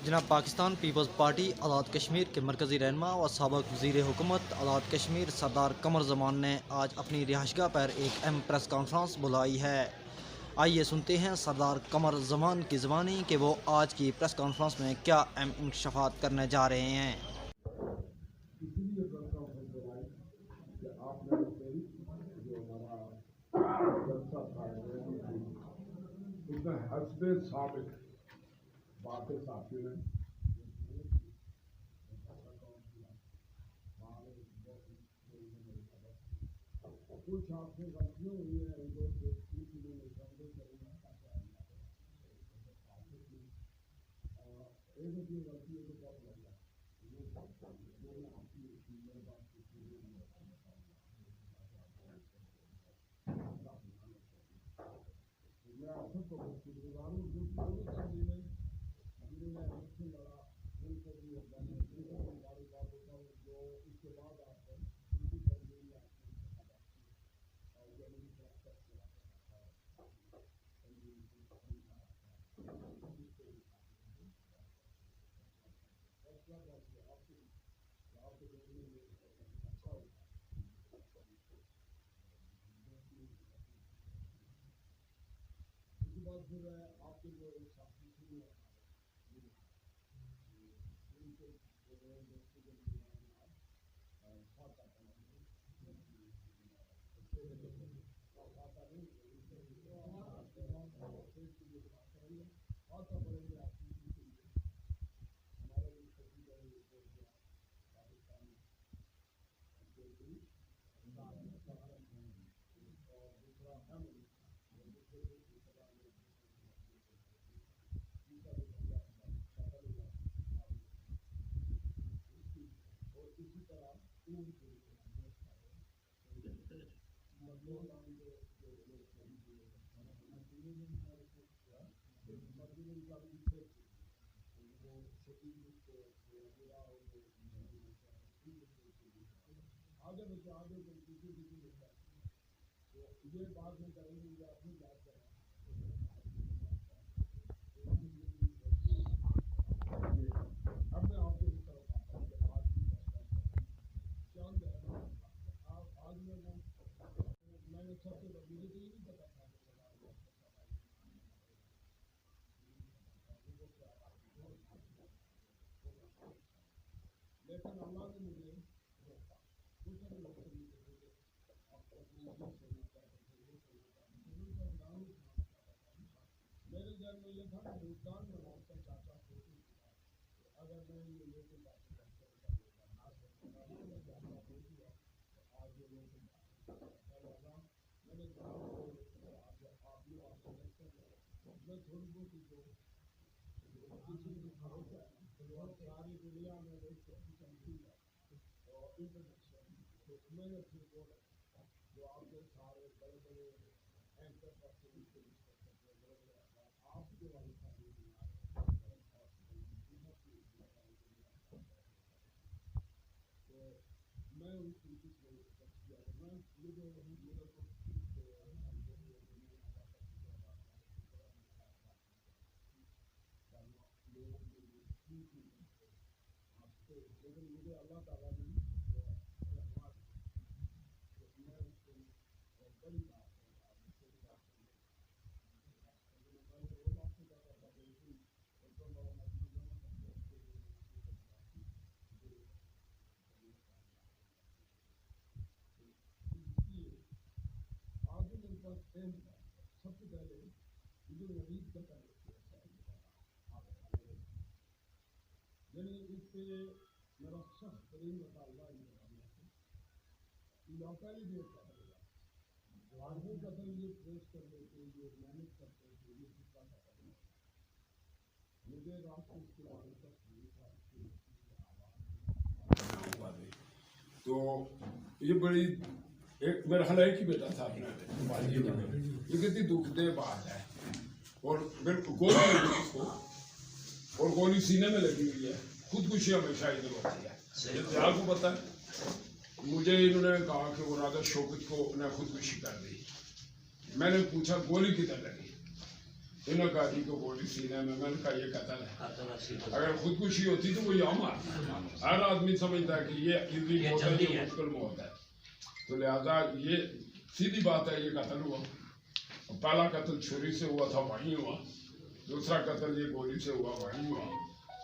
جناب Pakistan Peoples party Azad Kashmir کے مرکزی رہنما و سابق وزیر حکومت آزاد کشمیر سردار قمر زمان نے آج اپنی رہائشگاہ پر ایک اہم پریس کانفرنس بلائی ہے۔ آئیے سنتے ہیں سردار قمر زمان کی زبانی کہ وہ آج کی پریس کانفرنس میں کیا اہم انکشافات کرنے جا رہے ہیں۔ حسب ثابت باتیں ساتھی نے کچھ آپ سے غلطیاں ہوئی ہیں پھر آپ کے جو ایک ساتھی تھے یہ بات میں کریں گے آپ نے یاد کریں اب میں آپ کو طرف آتا ہوں چاند آج میں نے سب سے مجھے تو یہ نہیں پتا تھا لیکن اللہ نے مجھے میرے ذہن میں یہ تھا کہ ملتان میں موت کا چاچا اگر میں یہ لے کے میں تھوڑی بہت ساری دنیا میں میں نے جو آپ کے سارے بڑے بڑے اینکر آپ کے والے میں ان کی میں یہ جو لیکن مجھے اللہ تعالیٰ نے بڑی بات آگے میرے پاس سب سے پہلے مجھے امید کا یعنی اس سے میرا سخت ترین مطالبہ علاقائی دیر کا آدمی قتل یہ ٹریس کرنے کے لیے محنت کرتے تھے یہ سکا کا کرنا مجھے رات کو اس کے بارے تک تو یہ بڑی ایک میرا حال ایک ہی بیٹا تھا یہ کتنی دکھ دہ بات ہے اور بالکل گولی لگی اس کو اور گولی سینے میں لگی ہوئی ہے خودکشی ہمیشہ ادھر ہوتی ہے آپ کو پتا ہے مجھے انہوں نے کہا کہ وہ راجا شوکت کو نے خودکشی کر دی میں نے پوچھا گولی کدھر لگی انہوں نے کہا جی کو گولی سینے میں نے کہا یہ قتل ہے. اگر خودکشی ہوتی تو وہ یہاں مارتا. ہر آدمی سمجھتا ہے کہ یہ ایزی موت ہے, یہ مشکل موت ہے. تو لہذا یہ سیدھی بات ہے, یہ قتل ہوا. پہلا قتل چھری سے ہوا تھا, وہیں ہوا. دوسرا قتل یہ گولی سے ہوا, وہیں ہوا.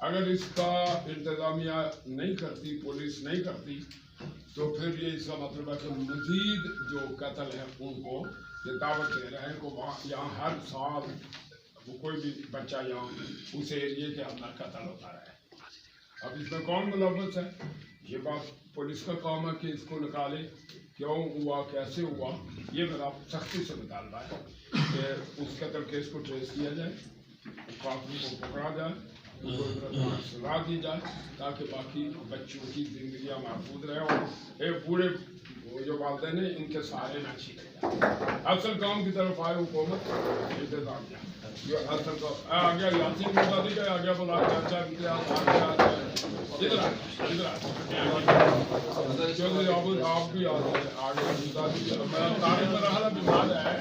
اگر اس کا انتظامیہ نہیں کرتی, پولیس نہیں کرتی, تو پھر یہ اس کا مطلب ہے کہ مزید جو قتل ہیں ان کو یہ دعوت دے رہے ہیں کہ وہاں یہاں ہر سال کوئی بھی بچہ یہاں اس ایریے کے اندر قتل ہوتا رہے. اب اس میں کون ملوث ہے؟ یہ بات پولیس کا کام ہے کہ اس کو نکالے, کیوں ہوا, کیسے ہوا. یہ میرا سختی سے مطالبہ ہے کہ اس قتل کیس کو ٹریس کیا جائے, قاتل کو پکڑا جائے, ان کو سزا دی جائے, تاکہ باقی بچوں کی زندگیاں محفوظ رہے اور ایک پورے جو والدین ہیں ان کے سارے نہ چھینے جائیں. اصل کام کی طرف آئے حکومت, انتظامیہ جو اصل کو آ گیا. یاسین مقدی کا آ گیا, بولا چاچا امتیاز آ گیا. ادھر چودھری آپ بھی آگے تاریخ میں رہا بیمار ہے.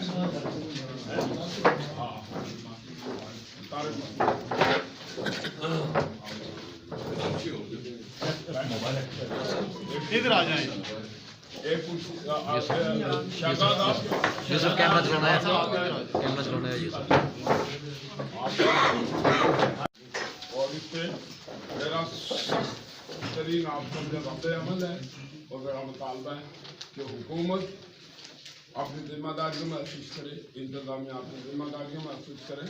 ہاں ادھر آ جائیں. شہزاد آپ یوسف کیمرہ چلانا ہے, کیمرہ چلانا ہے یوسف. اور اس پہ میرا سخت ترین آپ کا رد عمل ہے اور میرا مطالبہ ہے کہ حکومت اپنی ذمہ داریوں محسوس کرے, انتظامیہ اپنی ذمہ داریوں محسوس کرے.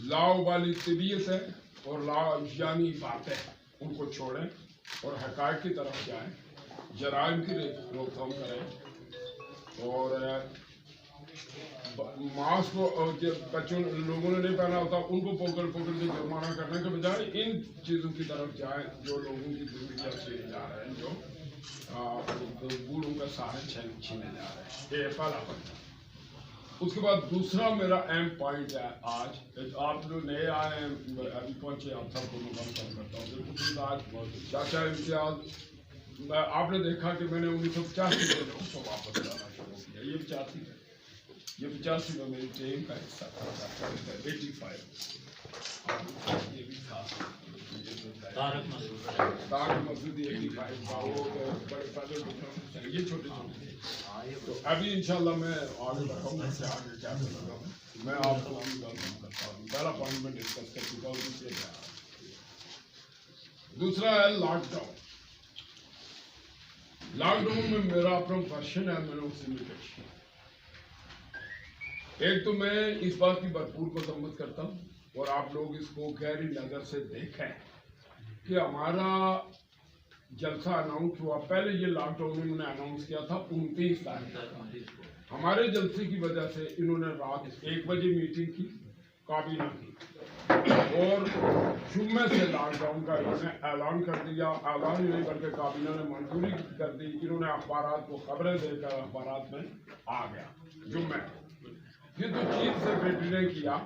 لاؤبالی طبیعت ہے اور لاجانی باتیں ان کو چھوڑیں اور حقائق کی طرف جائیں, جرائم کی روک تھام کریں. اور ماسک کو بچوں لوگوں نے نہیں پہنا ہوتا ان کو پکڑ کے جرمانہ کرنے کے بجائے ان چیزوں کی طرف جائیں جو لوگوں کی زندگیاں چھینے جا رہے ہیں, جو بوڑھوں کا سہارا چھینے جا رہے ہیں. یہ پہلا پوائنٹ. اس کے بعد دوسرا میرا اہم پوائنٹ ہے, آج آپ جو نئے آئے ہیں ابھی پہنچے, آپ سب کو مکمل کرتا ہوں. بالکل آج چاچا امتیاز آپ نے دیکھا کہ میں نے 1985 میں لوگوں کو واپس لانا شروع کیا. یہ 85 ہے, یہ 85 میں میری ٹیم کا حصہ تھا. 85 یہ بھی تھا طارق مسعودی 85 کا, وہ بڑے پہلے یہ چھوٹے چھوٹے تھے. تو ابھی انشاءاللہ میں آگے بڑھاؤں گا کہ آگے کیا کروں گا. میں آپ کو کرتا ہوں. پہلا پوائنٹ میں ڈسکس کر چکا ہوں, اس لیے دوسرا ہے لاک ڈاؤن. لاک ڈاؤن میں میرا اپنا ورژن ہے, میں نے اسی میں پیش کیا. ایک تو میں اس بات کی بھرپور مذمت کرتا ہوں اور آپ لوگ اس کو گہری نظر سے دیکھیں کہ ہمارا جلسہ اناؤنس ہوا. پہلے یہ لاک ڈاؤن انہوں نے اناؤنس کیا تھا 29 تاریخ. ہمارے جلسے کی وجہ سے انہوں نے رات 1 بجے میٹنگ کی, کابینہ کی, اور جمعے سے لاک ڈاؤن کا انہوں نے اعلان کر دیا. اعلان نہیں بلکہ کابینہ نے منظوری کر دی. انہوں نے اخبارات کو خبریں دے کر اخبارات میں آ گیا جمعے. یہ تو چیف سیکرٹری نے کیا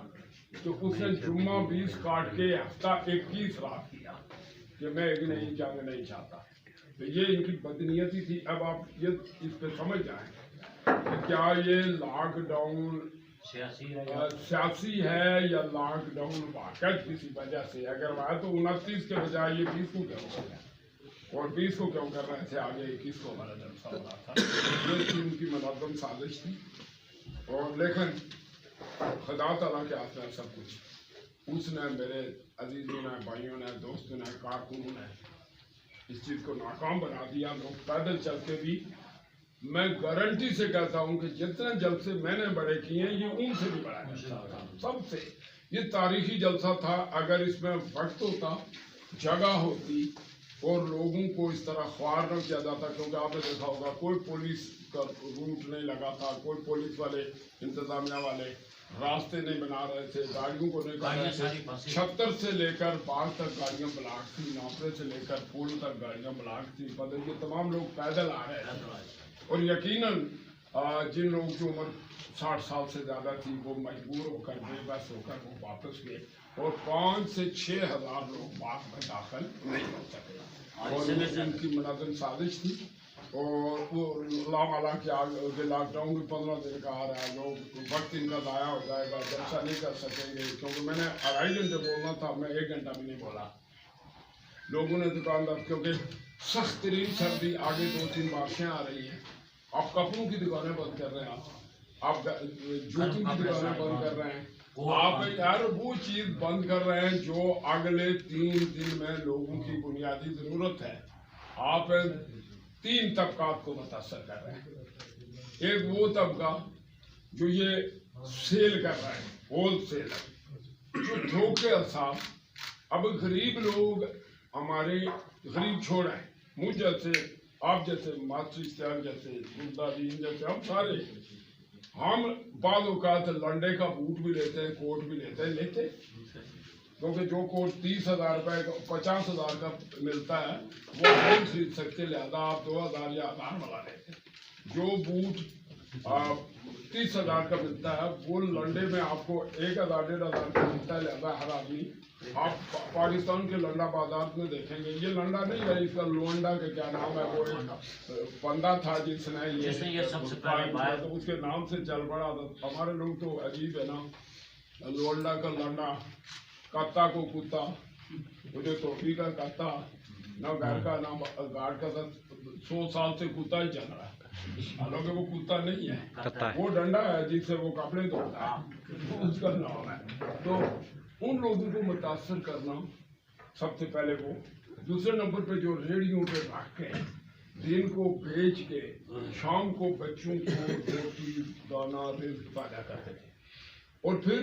تو اس نے جمعہ 20 کاٹ کے ہفتہ 21 رات کیا کہ میں ایک نہیں جانا نہیں چاہتا. تو یہ ان کی بدنیتی تھی. اب آپ یہ اس پہ سمجھ جائیں کہ کیا یہ لاک ڈاؤن سیاسی ہے یا لاک ڈاؤن واقع کسی وجہ سے. اگر وہ تو 29 کے بجائے یہ 20 کو کیوں کر رہے ہیں, اور 20 کو کیوں کر رہے تھے, آگے 21 کو ہمارا جلسہ ہو رہا تھا. یہ تھی ان کی منظم سازش تھی. اور لیکن خدا تعالیٰ کے ہاتھ میں سب کچھ. اس نے میرے عزیزوں نے, بھائیوں نے, دوستوں نے, کارکنوں نے اس چیز کو ناکام بنا دیا. لوگ پیدل چل کے بھی, میں گارنٹی سے کہتا ہوں کہ جتنے جلسے میں نے بڑے کیے ہیں یہ ان سے بھی بڑا جلسہ تھا, سب سے. یہ تاریخی جلسہ تھا. اگر اس میں وقت ہوتا, جگہ ہوتی اور لوگوں کو اس طرح خوار نہ کیا جاتا, کیونکہ آپ نے دیکھا ہوگا کوئی پولیس کا روٹ نہیں لگا تھا, کوئی پولیس والے انتظامیہ والے راستے نہیں بنا رہے تھے, گاڑیوں کو نہیں کر رہے تھے. 76 سے لے کر باغ تک گاڑیاں بلاک تھی, ناپرے سے لے کر پول تک گاڑیاں بلاک تھی. بدل یہ تمام لوگ پیدل آ رہے تھے. اور یقیناً جن لوگوں کی عمر 60 سال سے زیادہ تھی وہ مجبور ہو کر بے بس ہو کر وہ واپس گئے, اور 5 سے 6 ہزار لوگ باغ میں داخل نہیں ہو سکے. اور ان کی منظم سازش تھی. और वो लामाला के आगे लॉकडाउन भी 15 दिन का आ रहा है, लोग वक्त इनका ज़ाया हो जाएगा, जलसा नहीं कर सकेंगे, क्योंकि मैंने 2.5 घंटे बोलना था, मैं 1 घंटा भी नहीं बोला। लोगों ने दुकानदार, क्योंकि सख्त तरीन सर्दी, आगे 2-3 बारिशें आ रही हैं, आप कपड़ों की दुकानें बंद कर रहे हैं, आप जूतों की दुकानें बंद कर रहे हैं, आप यार वो चीज़ बंद कर रहे हैं जो अगले 3 दिन में लोगों की बुनियादी ज़रूरत है। आप 3 तबकात को मुतासर कर रहे हैं। एक वो तबका जो ये सेल कर रहा है, होल सेल, जो थोक के हिसाब, अब गरीब लोग हमारे गरीब छोड़ आए, मुझ जैसे, आप जैसे, मास्टर इश्तियाक जैसे, मुद्दादीन जैसे, हम सारे, हम बाद औकात लंडे का बूट भी लेते हैं, कोट भी लेते क्योंकि जो कोट 30,000 रुपए का, 50,000 का मिलता है, वो नहीं खरीद सकते, लिहाजा आप 2,000 या 1,000 वाला लेते। जो बूट 30,000 का मिलता है, वो लंडे में आपको 1,000 1,500 का मिलता है, लिहाजा हर आदमी, आप पाकिस्तान के लंडा बाजार में देखेंगे, ये लंडा नहीं है, इसका लोंडा का क्या नाम है, वो एक बंदा था जिसने ये तो उसके नाम से चल पड़ा था। हमारे लोग तो अजीब है ना, लोंडा का लंडा, कत्ता को कुत्ता, मुझे टोपी का कत्ता, ना घर का ना गार्ड का, 100 साल से कुत्ता ही चल रहा है, हालांकि वो कुत्ता नहीं है, वो डंडा है जिससे वो कपड़े धोता है, उसका नाम है। तो उन लोगों को मुतासर करना सबसे पहले वो, दूसरे नंबर पे जो रेडियो पे रख के दिन को बेच के शाम को बच्चों को रोटी दाना रिज़्क़ पैदा करते थे, और फिर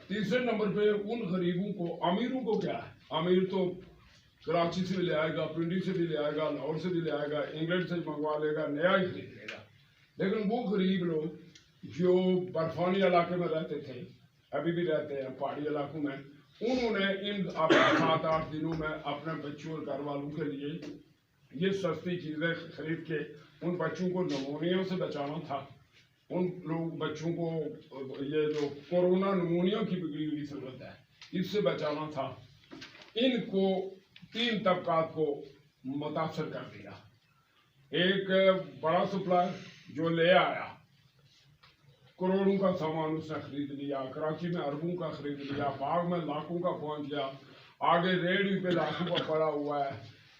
तीसरे नंबर पे उन गरीबों को, अमीरों को क्या है, अमीर तो कराची से भी ले आएगा, पिंडी से भी ले आएगा, लाहौर से भी ले आएगा, इंग्लैंड से मंगवा लेगा, नया ही खरीद लेगा। लेकिन वो गरीब लोग जो बर्फानी इलाके में रहते थे, अभी भी रहते हैं पहाड़ी इलाकों में, उन्होंने इन 7-8 दिनों में अपने बच्चों और घर वालों के लिए ये सस्ती चीज़ें खरीद के उन बच्चों को नमूनियों से बचाना था, उन लोग बच्चों को ये जो कोरोना नमूनियों की बिगड़ी हुई सूरत है, इससे बचाना था। इनको 3 तबकात को मुतासर कर दिया। एक बड़ा सप्लायर जो ले आया, करोड़ों का सामान उसने खरीद लिया, कराची में अरबों का खरीद लिया, बाग में लाखों का पहुंच गया, आगे रेडी पे लाखों का पड़ा हुआ है,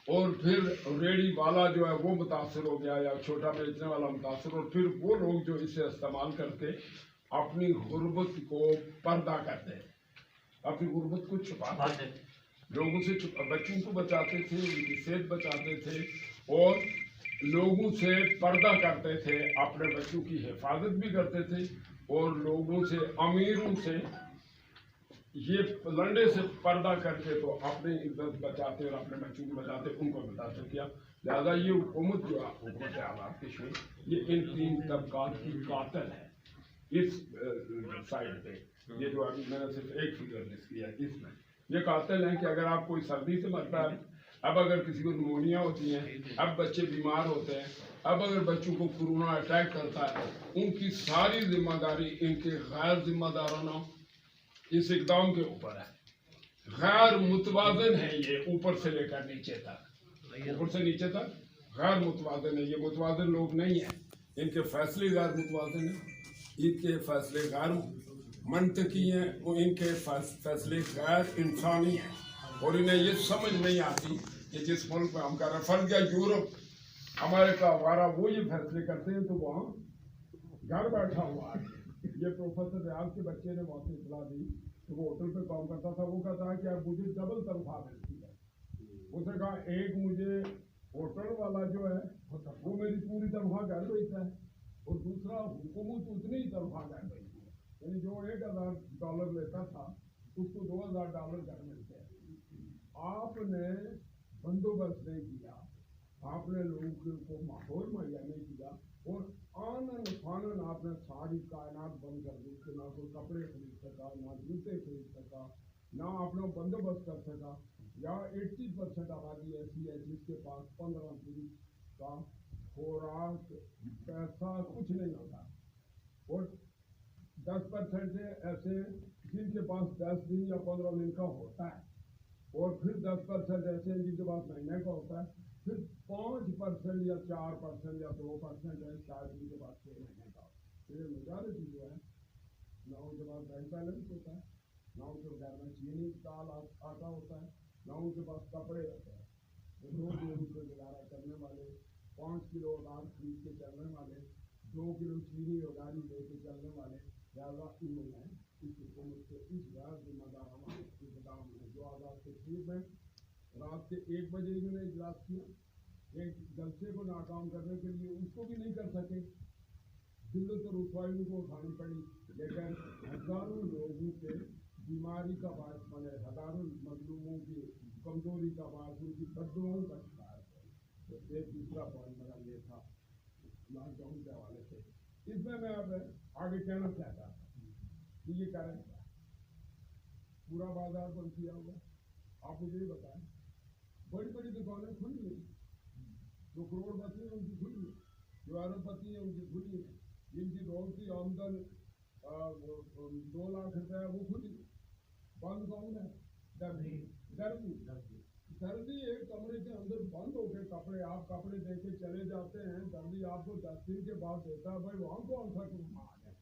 और फिर रेडी वाला जो है वो मुतासर हो गया, या छोटा बेचने वाला मुतासर, और फिर वो लोग जो इसे इस्तेमाल करके अपनी गुर्बत को पर्दा करते हैं, अपनी गुर्बत को छुपाते हैं, लोगों से बच्चों को बचाते थे, उनकी सेहत बचाते थे, और लोगों से पर्दा करते थे, अपने बच्चों की हिफाजत भी करते थे, और लोगों से, अमीरों से ये लंडे से पर्दा करके तो अपनी इज्जत बचाते और अपने बच्चों को बचाते, उनको मुतासर किया। लिहाजा ये हुकूमत जो है, हुकूमत आज़ाद कश्मीर, ये इन 3 तबकात की कातिल है। इस साइड पे ये जो अभी मैंने सिर्फ एक फिगर लिस्ट किया है, इसमें ये कातिल है कि अगर आप कोई सर्दी से मरता है, अब अगर किसी को निमोनिया होती है, अब बच्चे बीमार होते हैं, अब अगर बच्चों को कोरोना अटैक करता है, उनकी सारी जिम्मेदारी इनके गैर जिम्मेदाराना इस इकदाम के ऊपर है। गैर मुतवाज़िन है ये, ऊपर से लेकर नीचे तक, ऊपर से नीचे तक गैर मुतवाज़िन है। ये मुतवाज़िन लोग नहीं है, इनके फैसले गैर मुतवाज़िन हैं, इनके फैसले गैर मंतकी हैं, वो इनके फैसले गैर इंसानी हैं, और इन्हें ये समझ नहीं आती कि जिस मुल्क में हम कर रहे हैं, फर्ज या यूरोप, अमेरिका वगैरह, वो ये फैसले करते हैं तो वहाँ घर बैठा हुआ है। ये प्रोफेसर रियाज के बच्चे ने वहाँ से इतला दी कि वो होटल पे काम करता था, वो कहता है कि अब मुझे डबल तनख्वाह मिलती है। उसने कहा एक मुझे होटल वाला जो है वो मेरी पूरी तनख्वाह घर भेजता है, और दूसरा हुकूमत उतनी ही तनख्वाह घर भेजती है, यानी जो $1,000 लेता था उसको $2,000 घर मिलते हैं। आपने बंदोबस्त नहीं किया, आपने लोगों को माहौल मुहैया नहीं किया, और आनन फानन आपने सारी कायनात बंद कर दी कि ना कोई कपड़े खरीद सका, ना जूते खरीद सका, ना आपने बंदोबस्त कर सका। या 80% आबादी ऐसी है जिसके पास 15 दिन का खुराक पैसा कुछ नहीं होता, और 10% ऐसे जिनके पास 10 दिन या 15 दिन का होता है, और फिर 10% ऐसे हैं जिनके पास महीने का होता है, फिर 5% या 4% या 2% है शायद उनके पास 6 महीने का। तो ये मेजॉरिटी जो है ना उनके पास बैंक बैलेंस होता है, ना उनके घर में चीनी दाल आटा होता है, ना उनके पास कपड़े होते हैं। रोज रोज से गुजारा करने वाले, 5 किलो अनाज खरीद के चलने वाले, 2 किलो चीनी और गाड़ी लेके चलने वाले, ज़्यादा इन्होंने इस हुकूमत से इस गैर जिम्मेदाराना इक़दाम में जो आज़ाद कश्मीर में रात के 1 बजे इन्होंने इजलास किया, एक जलसे को नाकाम करने के लिए उसको भी नहीं कर सके, दिल्लत और रुसवाई उनको उठानी पड़ी। लेकिन हजारों लोगों के बीमारी का बायस बने, हजारों मजलूमों की कमजोरी का बायस, उनकी बददुआओं का शिकार है। तो एक दूसरा पॉइंट मेरा ये था लॉकडाउन के हवाले से। इसमें मैं अब आगे कहना चाहता था कि ये कारण क्या है। पूरा बाजार बंद किया हुआ, आप मुझे ये बताएं, बड़ी बड़ी दुकानें खुली हैं, जो करोड़पति हैं उनकी खुली है, जो अरबपति हैं उनकी खुली है, जिनकी रोज की आमदन 2 लाख रुपए है वो खुली। बंद कौन है? दर्जी। दर्जी एक कमरे के अंदर बंद होकर कपड़े, आप कपड़े दे के चले जाते हैं, दर्जी आपको 10 दिन के बाद देता है। भाई वहाँ कौन सा मान है?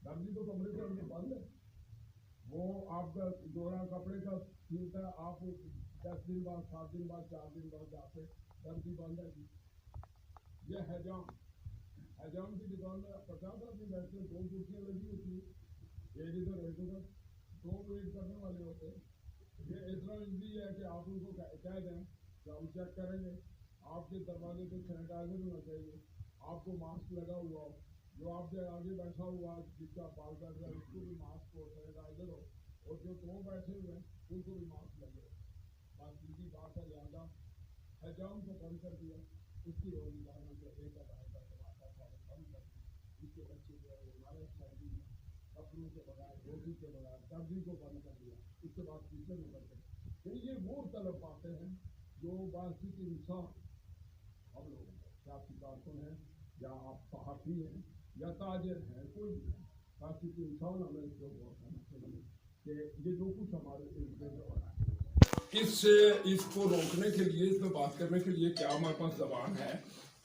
दर्जी तो कमरे के अंदर बंद है, वो आपका जोड़ा कपड़े का सिलता है, आप 10 दिन बाद, 7 दिन बाद, 4 दिन बाद जाते, दर्जी बंद है जी। ये हजाम की दुकान में 50 आदमी बैठते हैं, 2 कुर्सियाँ लगी होती है, एक इधर एक उधर, 2 वेट करने वाले होते हैं। ये इतना ईजी है कि आप उनको कह दें कि हम चेक करेंगे, आपके दरवाजे पे सैनिटाइजर होना चाहिए, आपको मास्क लगा हुआ हो, जो आपके आगे बैठा हुआ जिसका बाल कर रहा है उसको भी मास्क हो, सैनिटाइजर हो, और जो 2 बैठे हुए हैं उनको भी मास्क लगे हो। बात सीधी बात है। लिहाजा हजाम को बंद कर दिया, उसकी रोजगारों से एक अदालत बंद कर दी, इसके बच्चे जो है हमारे सर्दी में कपड़ों के बगैर, रोटी के बगैर, दर्जी को बंद कर दिया। उसके बाद तीसरे नंबर पर फिर ये वो तलब पाते हैं जो बासिक इंसान हम लोग हैं, सियासी कारकुन हैं या आप सहाफ़ी हैं या ताजिर हैं, कोई भी है, बासिक इंसान हमें इसको गौर करना चाहिए कि ये जो कुछ हमारे इर्द गिर्द हो रहा है, इसको रोकने के लिए, इस पर बात करने के लिए क्या हमारे पास जबान है,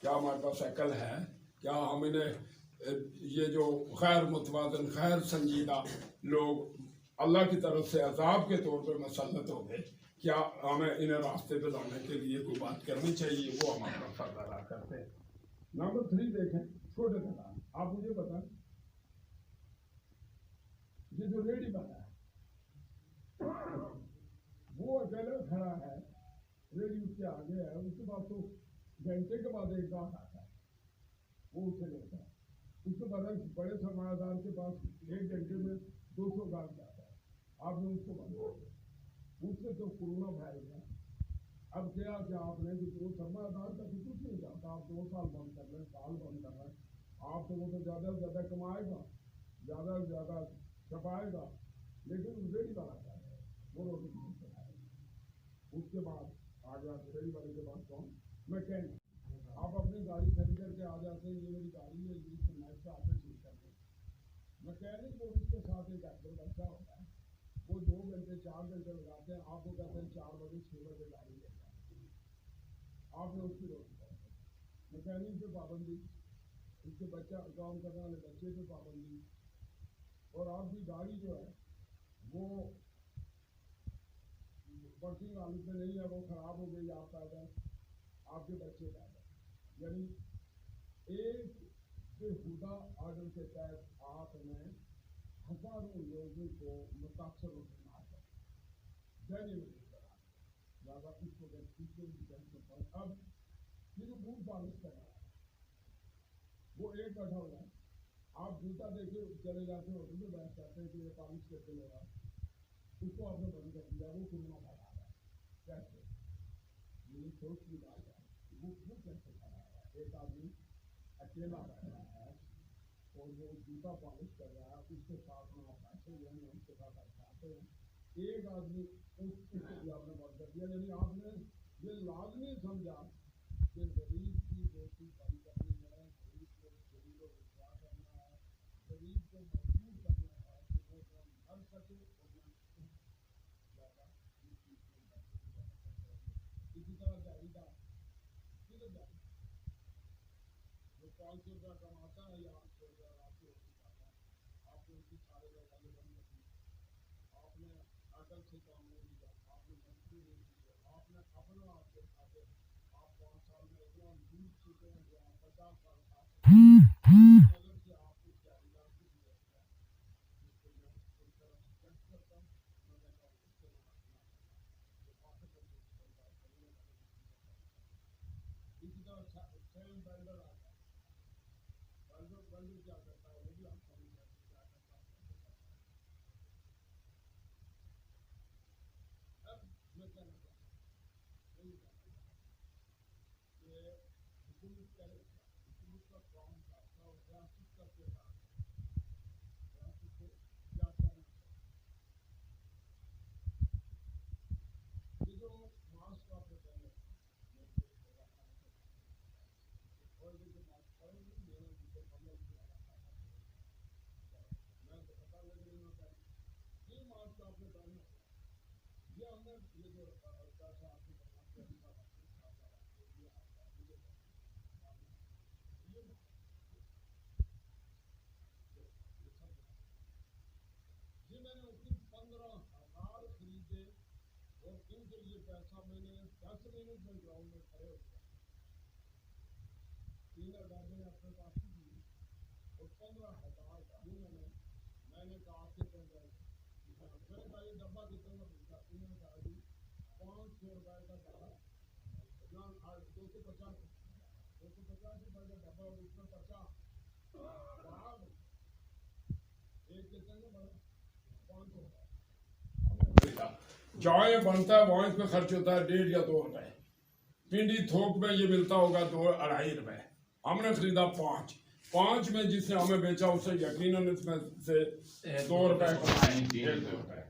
क्या हमारे पास अकल है, क्या हम इन्हें ये जो खैर मुतवाज़न खैर संजीदा लोग अल्लाह की तरफ से अजाब के तौर पर मसलत हो गए, क्या हमें इन्हें रास्ते पे लाने के लिए कोई बात करनी चाहिए, वो हम अपना फर्ज अदा करते हैं। नंबर 3 देखें, छोटे किसान। आप मुझे बताएं, ये जो रेडी बना है वो अकेला खड़ा है, रेडी उसके आगे है, उसके बाद तो घंटे के बाद एक गाहक आता है, वो उसे लेता है। उसके बाद बड़े सरमायादार के पास 1 घंटे में 200 गाहक जाता है, आपने उसको बंद कर दिया। उससे तो कोरोना वायरस है। अब क्या आपने जो सरमायादार का तो कुछ नहीं चाहता, आप 2 साल बंद कर रहे हैं, साल बंद कर रहे हैं, आप तो वो तो ज़्यादा से ज़्यादा कमाएगा, ज़्यादा से ज़्यादा छपाएगा, लेकिन रेडी वाला क्या है, वो रोटी नहीं चलाएगा। उसके बाद आ गया रेडी वाले के बाद कौन? मैकेनिक। आप अपनी गाड़ी खरीद करके आ जाते हैं, ये मेरी गाड़ी है, ये मैच से आपने ठीक कर दें। मैकेनिक को उसके साथ एक एक्टर बच्चा होता है, वो 2 घंटे 4 घंटे लगाते हैं, आपको कहते हैं 4 बजे 6 बजे गाड़ी ले जाए, आपने उसकी रोटी कर दी। मैकेनिक पे पाबंदी, उसके बच्चा काम करने वाले बच्चे पे पाबंदी, और आपकी गाड़ी जो है वो वर्किंग हालत में नहीं है, वो खराब हो गई, आप पैदा, आपके बच्चे पैदा, यानी एक बेहुदा आर्डर के तहत आपने हजारों लोगों को मुतासर और बीमार कर ज़्यादा इसको अब ये जो बूट पॉलिश कर रहा है वो एक बैठा हुआ है, आप जूता देखे चले जाते हो तो बैठ जाते हैं कि ये पॉलिश करके ले रहा है, उसको आपने बंद कर दिया, वो कोरोना फैला रहा है। कैसे? ये सोच की बात है, वो कैसे फैला रहा है? एक आदमी अकेला बैठा है और वो जूता पॉलिश कर रहा है, उसके साथ में आप बैठे हुए हैं, उसके साथ आप चाहते हैं, एक आदमी उसको भी आपने बंद कर दिया। यानी आपने ये लाजमी समझा कि गरीब की रोटी बंद करनी है, गरीब को विश्वास करना है, गरीब को मजबूर करना है कि वो मर सके और न ज़्यादा इसी तरह जाएगा کدھر جائے جو 500 روپیہ کماتا ہے یا 800 روپیہ آپ کو روٹی کھاتا ہے آپ نے اس کی سارے دروازے بند کر دیے آپ نے عقل سے کام نہیں لیا آپ نے مزدوری نہیں کی ہے آپ نے اپنا آپ سے کھاتے آپ 5 سال میں اتنا ڈوب چکے ہیں جو آپ 50 سال کھا سکتے ہیں نظر سے آپ کو کیا اللہ کچھ نہیں رکھتا ہے جس کو میں پوری طرح سے چیک کرتا ہوں میں کہتا ہوں اس سے نہ اپنا جو آخر تک چلتا ہے کرنے کا اسی طرح سیم بینڈر آتا ہے بینڈر کیا کرتا ہے وہ بھی آپ سمجھ سکتے کیا کرتا ہے اب میں کہنا چاہتا ہوں یہی کہنا چاہتا ہوں کہ حکومت کرے حکومت کا کام کرتا اور ریاست کا کردار ریاست کو کیا کرنا چاہیے یہ جو ماسک کا پروگرام ہے اور یہ جو بات کریں گے میرا جسے عمل کیا جاتا ہے میں تو پتا لگ رہی ہوں کہ یہ ماسک آپ نے کرنا یہ ہم نے یہ جو پیسہ آپ کو بنا کے یہ میں نے اس کی 15,000 خریدے اور ان کے لیے پیسہ میں نے 10 منٹ میں گراؤنڈ میں کھڑے ہو گیا 3,000 میں نے اپنے پاس ہی دی اور 15,000 کا ہی میں نے کہا کہ میں نے کہا یہ ڈبہ کتنے کا ملتا ہے انہوں نے کہا جی 500 روپئے کا ڈبہ 250 روپئے کا ڈبہ اور اس میں 50 ایک کتنے میں بڑا 500 روپئے جہاں یہ بنتا ہے وہاں اس میں خرچ ہوتا ہے 1.5 یا 2 روپئے پنڈی تھوک میں یہ ملتا ہوگا 2-2.5 روپئے ہم نے خریدا 5 میں جس نے ہمیں بیچا اسے یقیناً اس میں سے 2 روپئے کمائے 1.5 روپئے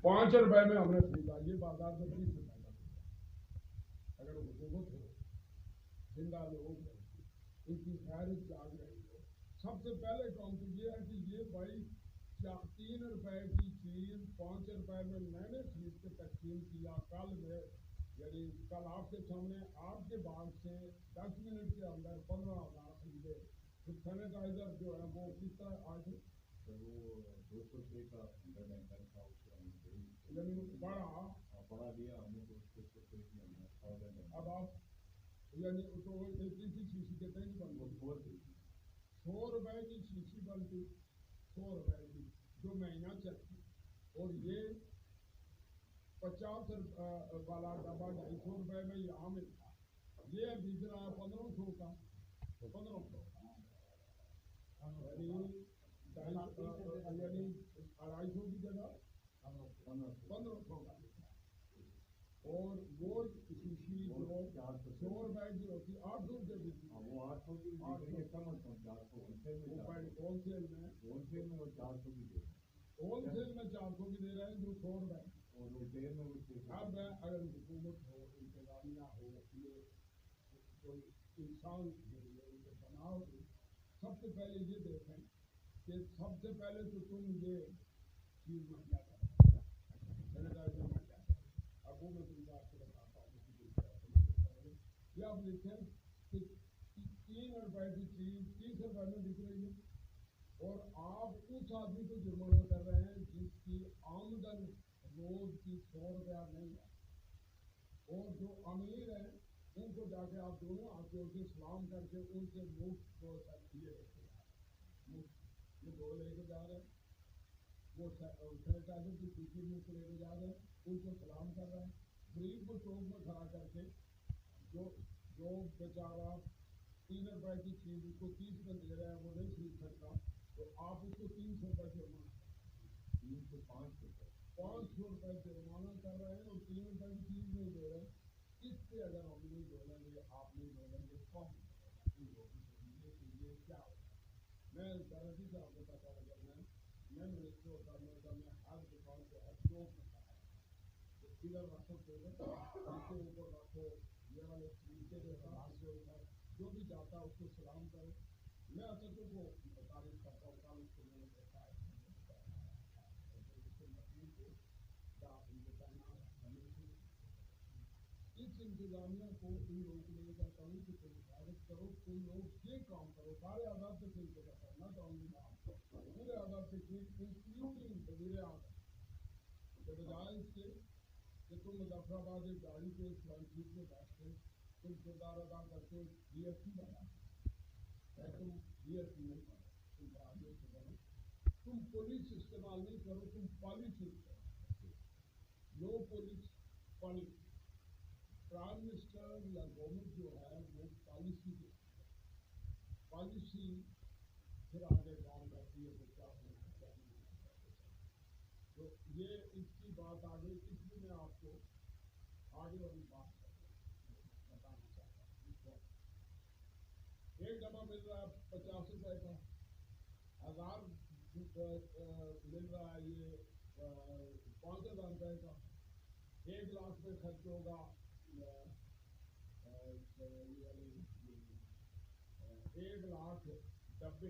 5 روپئے میں ہم نے خریدا یہ بازار میں 30 روپئے کا اگر حکومت ہو زندہ لوگ ہو ان کی خیر جاگ رہی ہو سب سے پہلے کام تو یہ ہے کہ یہ بھائی 3 روپئے کی چیز 5 روپئے میں نے خرید کے تقسیم کیا کل میں یعنی کل آپ کے سامنے آپ کے باغ سے 10 منٹ کے اندر 15,000 خریدے پھر سینیٹائزر جو ہے وہ کس طرح آج وہ 200 روپئے کا یعنی بڑا دیا ہم نے اب آپ یعنی تو ایک ہی شیشی کتنے کی بن گئی 100 روپئے کی شیشی بنتی 100 روپئے کی جو مہینہ چلتی اور یہ 50 والا ڈبہ 250 روپئے میں یہاں ملتا یہ بیچ رہا ہے 1500 کا 1500 یعنی 250 کی جگہ 1500 کا اور وہ شیشی جو 100 روپئے کی ہوتی 800 روپئے کی وہ 800 کی ہول سیل میں 400 کی ہول سیل میں 400 کی دے رہے ہیں جو 100 روپئے اب اگر حکومت ہو انتظامیہ ہو کوئی انسان بناؤ سب سے پہلے یہ دیکھیں کہ سب سے پہلے تو تم یہ چیز مہیا کرو سینیٹائزر مہیا کرو اب وہ میں تم کو آپ کو بتاتا ہوں یہ آپ لکھیں کہ 3 روپئے کی چیز 30 روپئے میں بک رہی ہے اور آپ اس آدمی کو جرمانہ کر رہے ہیں جس کی آمدن روز کی 100 روپیہ نہیں ہے اور جو امیر ہیں ان کو جا کے آپ دونوں آتے ہو کے سلام کر کے ان سے مفت کو یہ 2 لے کے جا رہے ہیں وہ سینیٹائزر کی شیشی مفت لے کے جا رہے ہیں ان کو سلام کر رہے ہیں غریب کو چوک میں کھڑا کر کے جو بیچارہ 3 روپئے کی چیز اس کو 30 میں دے رہے ہیں وہ نہیں خرید سکتا تو آپ اس کو 300 روپئے جرمانہ 500 روپئے جرمانہ کر رہے ہیں اور 3 روپئے کی چیز نہیں دے رہے اس پہ اگر ہم نہیں بولیں گے آپ نہیں بولیں گے کون یہ کیا ہوگا میں ڈائریکٹری سے آپ کو پتا لگا میں منسٹر ہوتا میں ہر دکان سے ہر چوک میں کھڑا ادھر رکھو ٹیبل کے اوپر رکھو یہ والے طریقے کے حساب سے اوپر جو بھی جاتا ہے اس کو سلام کرو میں اساتذہ کو تعریف کرتا ہوں کل اس کو میں نے دیکھا ہے اس انتظامیہ کو ان لوگوں کو میں کہتا ہوں کہ تم حفاظت کرو، تم لوگ یہ کام کرو، سارے آزاد سے فیل کرنا چاہوں گی میں پورے آزاد سے انکلوڈنگ وزیر اعظم کے بجائے اس کے کہ تم مظفر آباد ایک گاڑی پہ فرنٹ سیٹ میں بیٹھتے تم کردار ادا کرتے ہو ڈی ایس پی بنا، تم ڈی ایس پی نہیں بنو، تم برادری سے بنو، تم پولیس استعمال نہیں کرو، تم پالیسی کرو، نو پولیس پالیسی۔ پرائم منسٹر یا گورنمنٹ جو ہے وہ پالیسی دیتی ہے، پالیسی پھر آگے کام کرتی ہے کہ کیا ہونا ہے کیا نہیں ہونا ہے۔ تو یہ اس کی بات آگے اس لیے میں آپ کو آگے والی بات بتانا چاہتا ہوں۔ ایک ڈبہ مل رہا ہے 50 روپے کا، 1000 مل رہا ہے یہ 5000 روپے کا، 1 لاکھ میں خرچ ہوگا 1 لاکھ ڈبے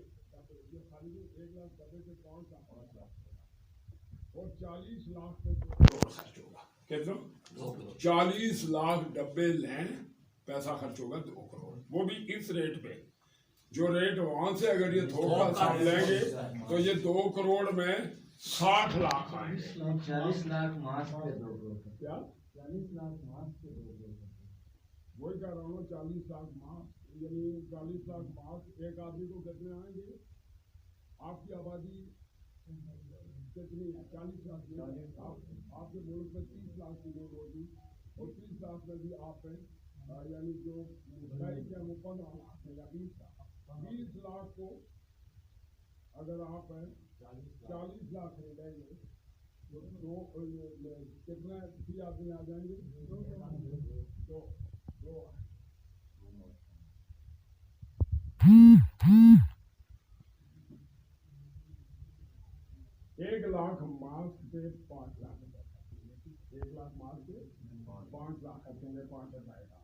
یہ خالی 1 لاکھ ڈبے سے 5 لاکھ اور 40 لاکھ میں خرچ ہوگا، کتنا 40 لاکھ ڈبے لیں پیسہ خرچ ہوگا 2 کروڑ، وہ بھی اس ریٹ پہ جو ریٹ وہاں سے اگر یہ تھوک کا حساب لیں گے تو یہ 2 کروڑ میں 60 لاکھ آئیں گے۔ 40 لاکھ ماسک پہ 2 کروڑ، کیا 40 لاکھ ماسک پہ 2 کروڑ، وہی کہہ رہا ہوں 40 لاکھ ماسک، یعنی 40 لاکھ ماسک ایک آدمی کو کتنے آئیں گے؟ آپ کی آبادی کتنی ہے؟ 40 لاکھ۔ آپ کے ملک میں 30 لاکھ کی لوگ ہوگی اور 30 لاکھ میں بھی آپ ہیں یعنی جو مستحق ہے وہ 15 لاکھ ہے یا 20 لاکھ، 20 لاکھ کو اگر آپ 40 لاکھ خریدیں گے تو کتنے فی آدمی آ جائیں گے؟ دو 1 لاکھ ماسک پہ 5 لاکھ روپے، 1 لاکھ ماسک پہ 5 لاکھ خرچیں گے، 5 آئے گا،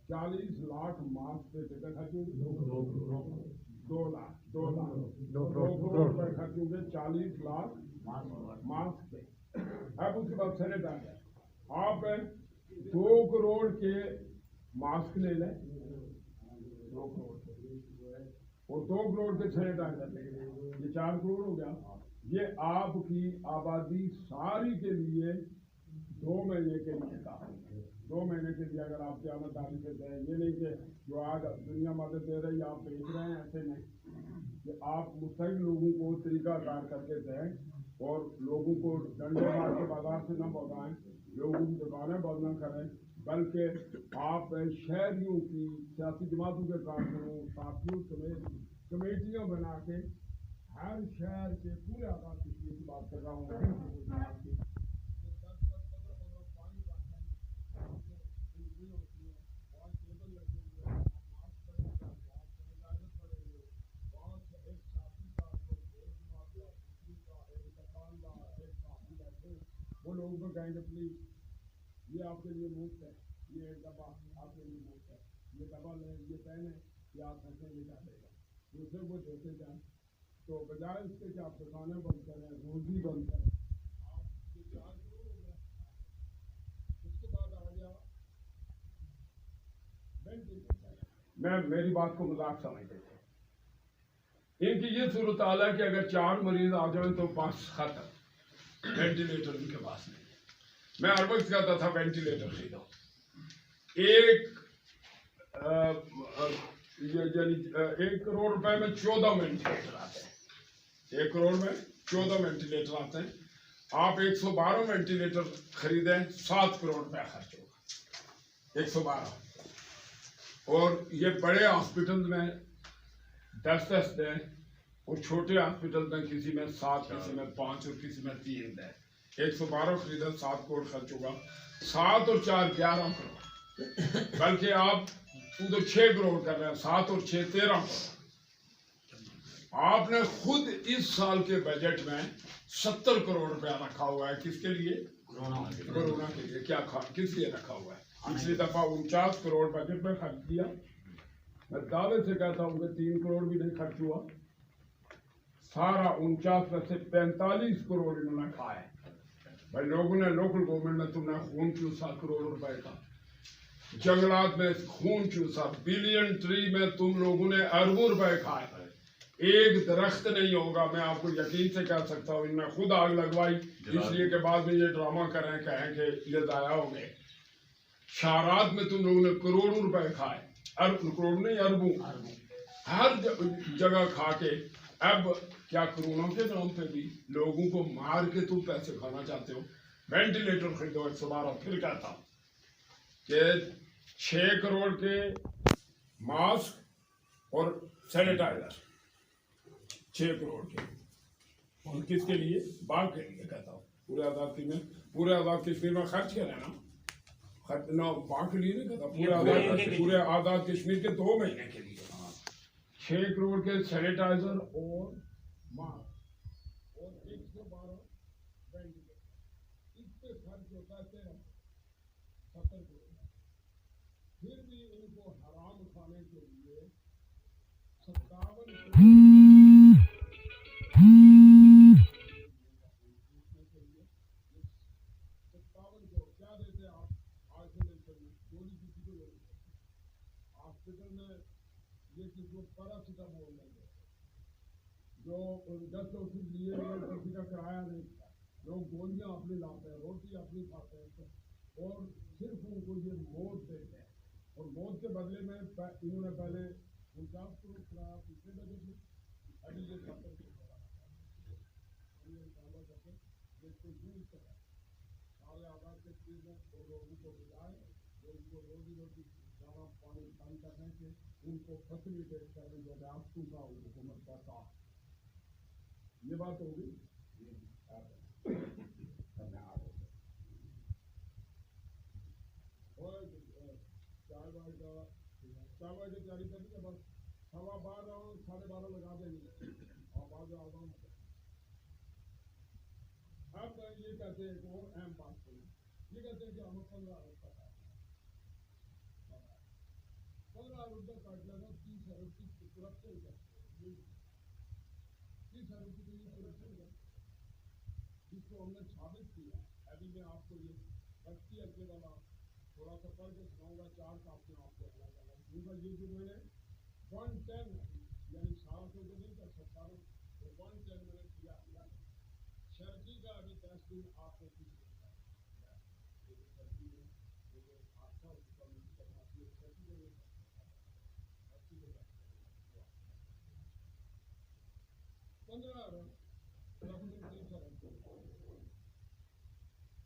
40 لاکھ ماسک پہ کتنے خرچیں گے؟ 2 لاکھ 2 کروڑ روپے خرچیں گے 40 لاکھ ماسک پہ۔ اب اس کے بعد سینیٹائزر، آپ 2 کروڑ کے ماسک لے لیں 2 کروڑ اور 2 کروڑ کے سینیٹائزر لے لیں، یہ 4 کروڑ ہو گیا۔ یہ آپ کی آبادی ساری کے لیے 2 مہینے کے لیے کافی ہے، 2 مہینے کے لیے اگر آپ کی آمدنی سے دیں، یہ نہیں کہ جو آج دنیا مدد دے رہی آپ بیچ رہے ہیں، ایسے نہیں کہ آپ مستحق لوگوں کو طریقہ کار کر کے دیں اور لوگوں کو ڈنڈے مار کے بازار سے نہ بھگائیں، لوگوں کی دکانیں بند نہ کریں، بلکہ آپ شہریوں کی سیاسی جماعتوں کے کارکنوں ساتھیوں سمیت کمیٹیاں بنا کے ہر شہر کے پورے آباد کی بات کر رہا ہوں وہ لوگوں کو کہیں گے پلیز یہ آپ کے لیے مفت ہے، یہ ایک ڈبہ آپ کے لیے مفت ہے، یہ ڈبہ لیں، یہ پہنیں کہ آپ خرچیں یہ کیا دے گا، دوسرے کو دیتے جائیں، تو بجائے اس کے کہ آپ دکانیں بند کریں، روزی بند کریں، آپ یہ 4 کروڑ ہو گیا۔ اس کے بعد آ گیا میں میری بات کو مذاق سمجھتے تھے، ان کی یہ صورتحال ہے کہ اگر 4 مریض آ جائیں تو بس ختم، وینٹیلیٹر ان کے پاس نہیں۔ میں ہر وقت کہتا تھا وینٹیلیٹر خریدو، یعنی 1 کروڑ روپے میں 14 وینٹیلیٹر آتے ہیں، 1 کروڑ میں 14 وینٹیلیٹر آتے ہیں، آپ 112 وینٹیلیٹر خریدیں 7 کروڑ روپے خرچ ہوگا، 112 اور یہ بڑے ہاسپٹل میں 10 دیں اور چھوٹے ہاسپٹل میں کسی میں 7 کسی میں 5 اور کسی میں 3 دیں، 112 خریدیں 7 کروڑ خرچ ہوگا، 7 اور 4 11 کروڑ، بلکہ آپ ادھر 6 کروڑ کر رہے ہیں، 7 اور 6 13 کروڑ۔ آپ نے خود اس سال کے بجٹ میں 70 کروڑ روپیہ رکھا ہوا ہے، کس کے لیے؟ کورونا کے لیے۔ کیا کس لیے رکھا ہوا ہے؟ پچھلی دفعہ 49 کروڑ بجٹ میں خرچ کیا، میں دعوے سے کہتا ہوں کہ 3 کروڑ بھی نہیں خرچ ہوا، سارا 49 میں سے 45 کروڑ انہوں نے کھائے۔ بھائی لوگوں نے لوکل گورنمنٹ میں تم نے خون کیوں 7 کروڑ روپے کا، जंगलात में खून चूसा, बिलियन ट्री में तुम लोगों ने अरबों रुपए खाए हैं, एक दरख्त नहीं होगा। मैं आपको यकीन से कह सकता हूँ, इनमें खुद आग लगवाई इसलिए कि बाद में ये ड्रामा करें, कहें कि ये जाया हो गए। शारात में तुम लोगों ने करोड़ों रुपए खाए, करोड़ नहीं अरबों, हर जगह खा के अब क्या कोरोना के नाम पे भी लोगों को मार के तुम पैसे खाना चाहते हो। वेंटिलेटर खरीदो, 112 फिर कहता हूँ कि 6 करोड़ के मास्क और सैनिटाइजर 6 करोड़ के, और किसके लिए? बाघ के लिए कहता हूँ। पूरे आज़ाद कश्मीर में खर्च करें ना, खर्च ना बाघ के लिए नहीं कहता, पूरे आज़ाद कश्मीर के 2 महीने के लिए 6 करोड़ के सैनिटाइजर और मास्क और 112 वेंटिलेटर, इस पे खर्च होता है 70 करोड़। फिर भी इनको हराम खाने के लिए 57 करोड़ क्या देते आप? आइसोलेशन में गोली किसी को नहीं देते, हॉस्पिटल में ये किसी को पैरासिटामोल नहीं देते, जो 10 डोसेज लिए किसी का किराया नहीं था, लोग गोलियां अपनी लाते हैं, रोटी अपनी खाते हैं, और सिर्फ उनको ये मौत देते हैं। और मौत के बदले में इन्होंने पहले 50 करोड़ किराया पिछले बजट में, अभी ये 70 करोड़ सारे आबाद के चीज में और लोगों को बुलाए, लोगों को रोजी रोटी दाना पानी बंद करने के, उनको फैसिलिटेट करने जो रास्तों का हुकूमत का था। ये बात होगी। चाय की तैयारी करनी है, बस 12:15 और 12:30 लगा देंगे और बाद में आवाम। अब ये कहते हैं कि और अहम बात करें, ये कहते हैं कि हमें 15 अरब का 15 अरब का काट लगा, 30 अरब की करप्शन करते हैं, 30 अरब की करप्शन करते, जिसको हमने साबित किया। अभी मैं आपको ये 32 अरब वाला थोड़ा सा पढ़ के सुनाऊंगा, 4 कापियां आपको अलग अलग दूंगा। ये जो मैंने 110 यानी 7 तो नहीं कर सकता, तो 110 मैंने किया शर्जी का। अभी 10 दिन आपको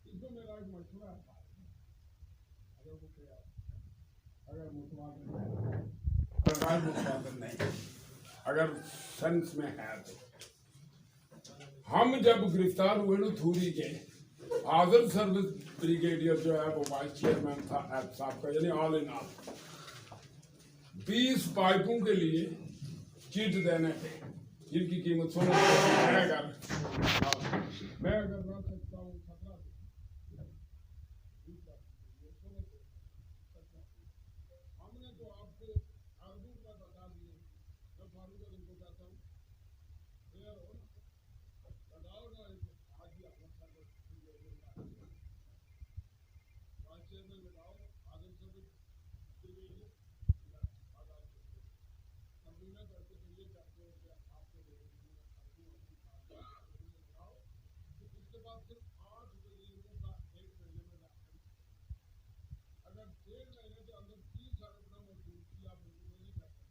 इसको मेरा एक मशवरा था, अगर मुतवाज़िन नहीं, अगर सेंस में है तो हम जब गिरफ्तार हुए ना थूरी के, आज़र सर्विस ब्रिगेडियर जो है वो वाइस चेयरमैन था ऐप साहब का, यानी ऑल इन ऑल 20 पाइपों के लिए चिट देने थे, जिनकी कीमत 16 मैं अगर रह सकता हूँ 17 हमने तो आपको अरबों का बता दिए। मैं फारूक को कहता हूँ लगाओ ना, आज ही अपना चेयरमैन लगाओ, आदम सर्विस ब्रिगेडियर करके तो ये कहते हैं कि आपको लगाओ, उसके बाद सिर्फ 8 वजीरों का 1 महीने में राशन, अगर 1.5 महीने के अंदर 30 अरब का मजबूर किया आप नहीं कर सकते।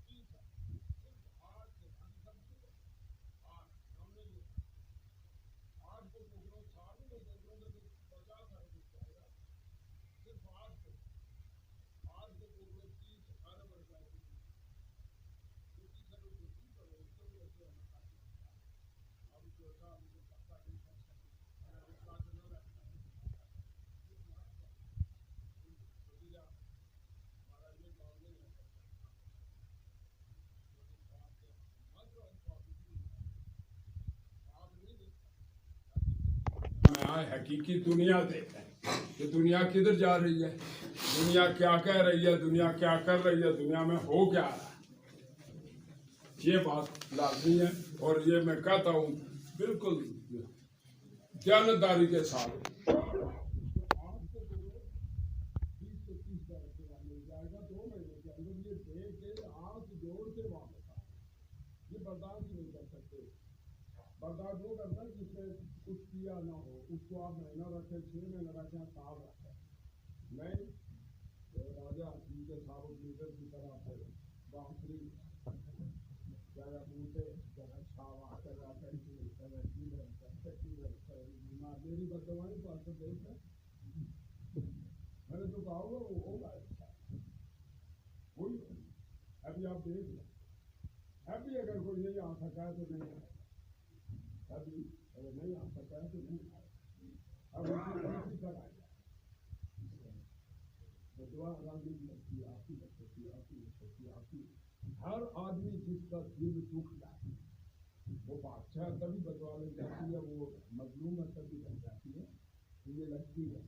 30 सिर्फ 8 से 8 हमने 8 को पकड़ो, 4 को पकड़ोगे तो 50 अरब जाएगा, सिर्फ 8 को पकड़ो 30 अरब रुपए की, 30 अरब को 30 करो, उसको भी ऐसे अब जो था मुझे पता नहीं कर सकते, अगर इस बात में न रहता हमारा ये काम नहीं है। हकीकी दुनिया देखें कि दुनिया किधर जा रही है, दुनिया क्या कह रही है, दुनिया क्या कर रही है, दुनिया में हो क्या रहा है, ये बात लाजमी है। और ये मैं कहता हूँ बिल्कुल जानदारी के साथ बर्दाश्त नहीं कर सकते। बर्दाश्त वो करता है जिसने कुछ किया ना हो, उसको आप महीना रखें, 6 महीने रखें, साल रखें। नहीं राजा के साबुत लीडर की तरह फिर बांसुरी जगह बूटे जगह छावा जगह कैसी जगह कीलर मेरी बदवाई तो आपको देख है, मैंने तो कहा होगा वो होगा कोई। अभी आप देख लें, अभी अगर कोई नहीं आ सका है तो नहीं आए, अभी अगर नहीं आ सका है तो नहीं आए, अब उसी तरह आए बदवा आरामी लगती आपकी लगती आपकी लगती आपकी। हर आदमी जिसका दिल दुख जाए वो बादशाह तभी बदवा लग जाती है, वो मजलूम है तभी लग जाती है, ये लगती है।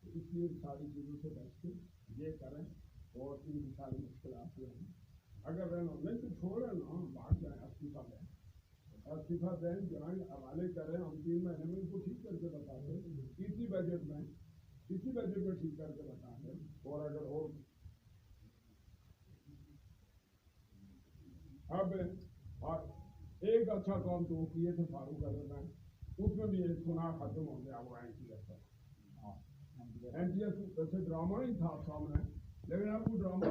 तो इसलिए सारी चीज़ों से बच के ये करें और इनकी सारी मुश्किलात हैं। अगर रहना नहीं तो छोड़े ना, हम भाग जाए, इस्तीफा दें, इस्तीफा दें, ज्वाइन हवाले करें, हम 3 महीने में इनको ठीक करके बता दें, इसी बजट में ठीक करके बता दें। और अगर और अब एक अच्छा काम तो किए थे फारूक अगर में, उसमें भी एक सुना खत्म हो गया वो NTS वैसे ड्रामा ही था सामने, लेकिन अब वो ड्रामा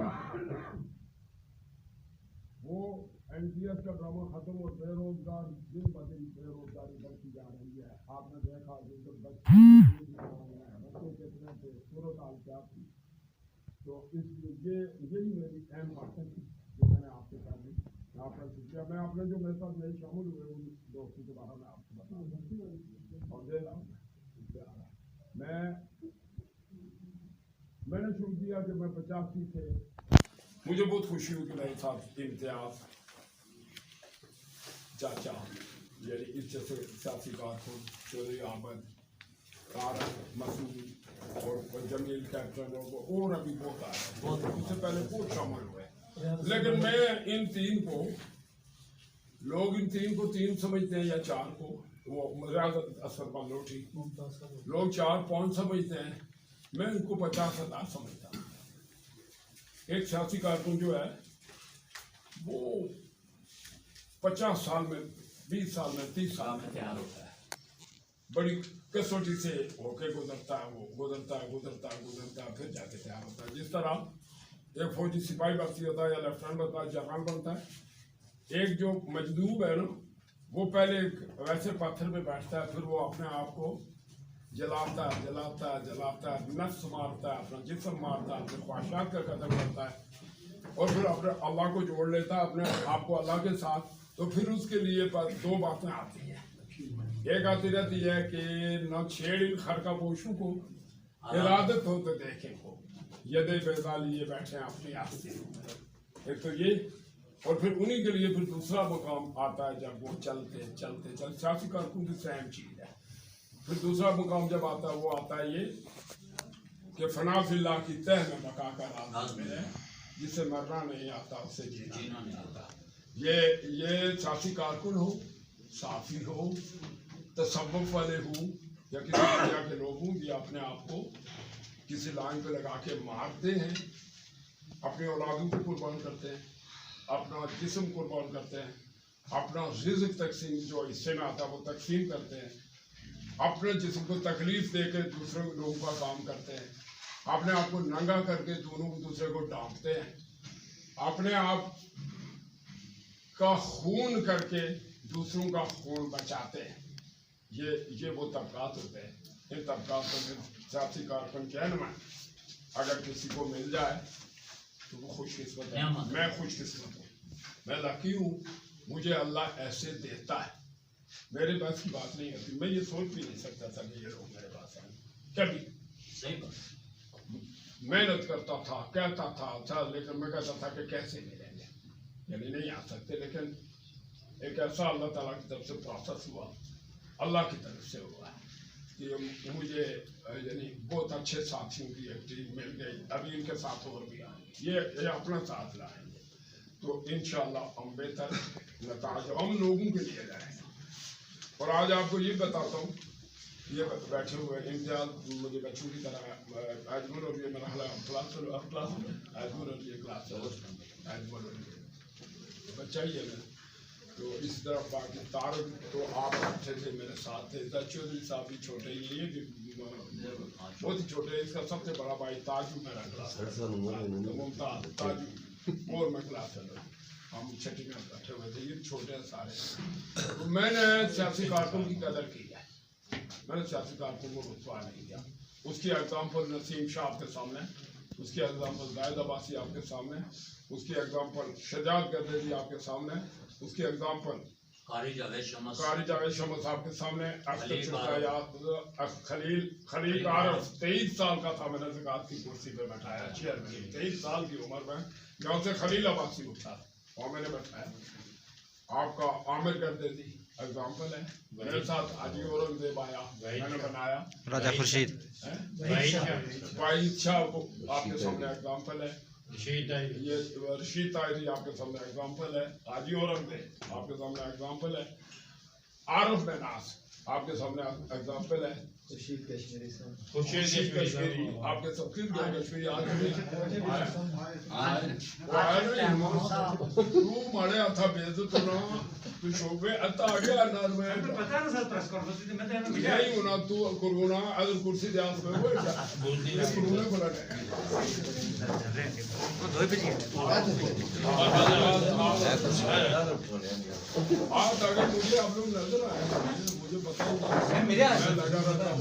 वो NTS का ड्रामा खत्म और बेरोजगार दिन ब दिन बेरोजगारी बढ़ती जा रही है। आपने देखा जो बच्चे कितने थे, सूरत हाल क्या थी। तो इसलिए यही मेरी अहम बातें थी जो मैंने आपके सामने आपका शुक्रिया। मैं आपने जो मेरे साथ नहीं शामिल हुए उन दोस्तों के बारे में आपको बता और दे रहा हूँ। मैंने शुरू किया कि मैं 85 थे, मुझे बहुत खुशी हुई कि मेरे साथ इम्तियाज चाचा यानी इस जैसे सियासी कारकुन चौधरी अहमद कारक मसूद और जमील कैप्टन और अभी बहुत आए, इससे पहले बहुत शामिल हुए। लेकिन मैं इन 3 को लोग इन 3 को 3 समझते हैं या 4 को, वो रियासत असर बलोटी लोग 4-5 समझते हैं, मैं इनको 50,000 समझता हूँ। एक सियासी कारकुन जो है वो 50 साल में 20 साल में 30 साल में तैयार होता है, बड़ी कसौटी से होके गुजरता है, वो गुजरता है फिर जाके तैयार होता है। जिस तरह एक फौजी सिपाही भर्ती होता है या लेफ्टिनेंट बनता है, जवान बनता है, एक जो मजदूब है ना वो पहले वैसे पत्थर पे बैठता है, फिर वो अपने आप को जलाता है, नफ्स मारता है, अपना जिस्म मारता है, अपने ख्वाहिशात का कदर करता है और फिर अपने अल्लाह को जोड़ लेता है अपने आप को अल्लाह के साथ। तो फिर उसके लिए 2 बातें आती हैं, एक आती रहती है कि न छेड़ इन खर का पोशों को, इरादत हो तो देखें को, यदे बेजाली ये बैठे अपनी आस्तीन। एक तो ये, और फिर उन्हीं के लिए फिर दूसरा मुकाम आता है जब वो चलते सियासी कारकुन की सहम चीज है। फिर दूसरा मुकाम जब आता है वो आता है ये कि फनाफिल्लाह की तह में बका का राज मिले, जिसे मरना नहीं आता उसे जीना नहीं आता। ये सियासी कारकुन हो, साफी हो, तसव्वुफ वाले हो या किसी दुनिया के लोग हों, ये अपने आप को किसी लाइन पे लगा के मारते हैं, अपने औलादों को कुर्बान करते हैं, अपना जिस्म कुर्बान करते हैं, अपना रिज़्क़ तकसीम जो हिस्से में आता है वो तकसीम करते हैं, अपने जिस्म को तकलीफ देकर दूसरे लोगों का काम करते हैं, अपने आप को नंगा करके दूसरे को डांटते हैं, अपने आप का खून करके दूसरों का खून बचाते हैं। ये वो तबकात होते हैं। इन तबकात में सियासी कारकुन कहना अगर किसी को मिल जाए तो वो खुशकिस्मत है। मैं खुशकिस्मत हूँ, मैं लकी हूँ, मुझे अल्लाह ऐसे देता है। मेरे पास की बात नहीं होती, मैं ये सोच भी नहीं सकता था कि ये लोग मेरे पास आए कभी। सही बात, मेहनत करता था, कहता था अच्छा, लेकिन मैं कहता था कि कैसे मिलेंगे, यानी नहीं आ सकते। लेकिन एक ऐसा अल्लाह ताला की तरफ से प्रोसेस हुआ, अल्लाह की तरफ से हुआ कि मुझे यानी बहुत अच्छे साथियों की एक टीम मिल गई। अभी इनके साथ और भी आएंगे, ये अपना साथ लाएंगे, तो इंशाअल्लाह हम बेहतर नताज हम लोगों के लिए लाएंगे। और आज आपको ये बताता हूँ, ये बैठे हुए इम्तियाज मुझे बच्चों की तरह आजमल और ये मेरा क्लास आजमल और ये क्लास आजमल और ये बच्चा ही है मैं। तो تو اس طرح باقی طارق تو آپ اچھے تھے میرے ساتھ تھے، زید چودھری صاحب بھی چھوٹے ہی ہیں کہ بہت ہی چھوٹے ہیں، اس کا سب سے بڑا بھائی تاجو میرا کلاس ممتاز تاجو اور میں کلاس ہم چھٹی میں بیٹھے ہوئے تھے، یہ چھوٹے ہیں سارے. تو میں نے سیاسی کارکنوں کی قدر کی ہے، میں نے سیاسی کارکنوں کو رسوا نہیں کیا. اس کی ایگزامپل نسیم شاہ آپ کے سامنے، اس کی ایگزامپل زاہد عباسی آپ کے سامنے، اس کی ایگزامپل شجاعت گردیزی آپ کے سامنے، اس کی ایگزامپل قاری جاوید شمس آپ کے سامنے، خلیل عارف 23 سال کا تھا، میں نے زکوٰۃ کی کرسی پہ بٹھایا، چیئرمین 23 سال کی عمر میں جہاں سے خلیل عباسی اٹھا اور میں نے بٹھایا. آپ کا عامر گردیزی ایگزامپل ہے، میرے ساتھ حاجی اورنگزیب آیا، میں نے بنایا. راجہ خورشید وحید شاہ کو آپ کے سامنے ایگزامپل ہے، یہ رشید طاہری آپ کے سامنے ایگزامپل ہے، حاجی اورنگزیب آپ کے سامنے ایگزامپل ہے، عارف ناز آپ کے سامنے ایگزامپل ہے، خورشید کشمیری آپ کے سب کشمیری مارے تھا بےعزت ہونا تو شعبے اتا آگیا نار میں یہی ہونا تو کرونا اگر کرسی دیاز میں ہوئے کیا یہ کرونے بلا گئے آج اگر مجھے آپ لوگ نظر آئے مجھے بتاؤں میں لگا رہتا ہوں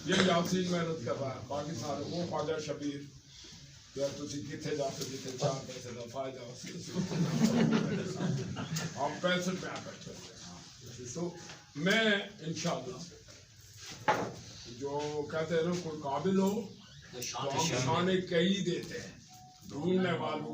یہ یاسین محنت کر رہا ہے، باقی سارے وہ خواجہ شبیر یا تسی کتھے جاتے جیتے 4 پیسے دا فائدہ ہم 65 میں آ بیٹھے ہوئے. تو میں انشاءاللہ جو کہتے ہیں نا کوئی قابل ہو تو ہم شان کئی دیتے ہیں ڈھونڈنے والوں